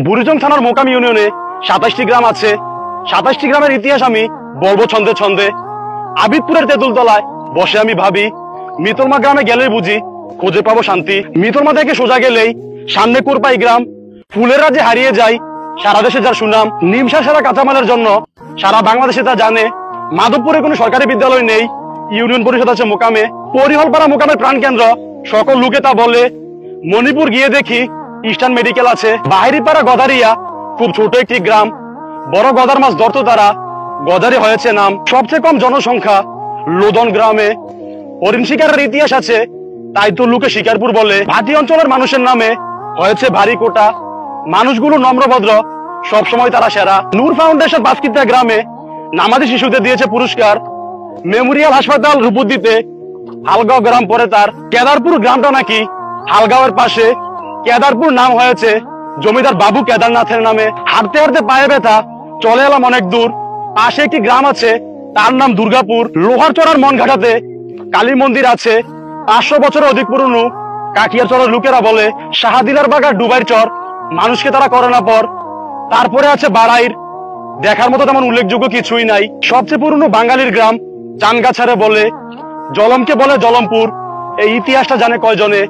বুড়িচং থানার মোকাম ইউনিয়নে 27টি গ্রাম আছে। 27টি গ্রামের ইতিহাস আমি বলবো ছন্দে ছন্দে। আবিদপুরের তেঁতুলতলায় বসে আমি ভাবি, মিতলমা গ্রামে গেলেই বুঝি খুঁজে পাবো শান্তি। মিতলমা থেকে সোজা গেলেই সামনে কোরপাই গ্রাম। ফুলের রাজ্যে হারিয়ে যায় সারা দেশে যার সুনাম। নিমসার সেরা কাঁচামালের জন্য সারা বাংলাদেশে তা জানে। মাধবপুরে কোনো সরকারি বিদ্যালয় নেই, ইউনিয়ন পরিষদ আছে মোকামে। পরিহলপাড়া মোকামের প্রাণকেন্দ্র, সকল লোকে তা বলে। মণিপুর গিয়ে দেখি ইস্টার্ন মেডিকেল আছে। বাহিরিপাড়া গদারিয়া খুব ছোট একটি গ্রাম, বড় গদার মাছ ধরতো তারা, গদারি হয়েছে নাম। সবচেয়ে কম জনসংখ্যা লোদন গ্রামে। হরিণ শিকারের ইতিহাস আছে, তাই তো লোকে শিকারপুর বলে। ভাটি অঞ্চলের মানুষের নামে হয়েছে ভারী কোটা, মানুষগুলো নম্রভদ্র, সবসময় তারা সেরা। নূর ফাউন্ডেশন বাস্কিতা গ্রামে নামাজি শিশুদের দিয়েছে পুরস্কার। মেমোরিয়াল হাসপাতাল রূপদিতে হালগাঁও গ্রাম পরে তার। কেদারপুর গ্রামটা নাকি হালগাঁওয়ের পাশে। কেদারপুর নাম হয়েছে জমিদার বাবু কেদারনাথের নামে। হাঁটতে হাঁটতে পায়ে ব্যথা, চলে এলাম অনেক দূর। পাশে একটি গ্রাম আছে, তার নাম দুর্গাপুর। লোহার চড়ার মন ঘাটাতে কালী মন্দির আছে, 500 বছরের অধিক পুরনো। কাকিয়ার চরের লোকেরা বলে শাহাদিলার বাগার ডুবাইর চর, মানুষকে তারা করে না পর। তারপরে আছে বাড়াইর, দেখার মতো তেমন উল্লেখযোগ্য কিছুই নাই। সবচেয়ে পুরনো বাঙালির গ্রাম চানগাছারে বলে। জলমকে বলে জলমপুর, এই ইতিহাসটা জানে কয়জনে।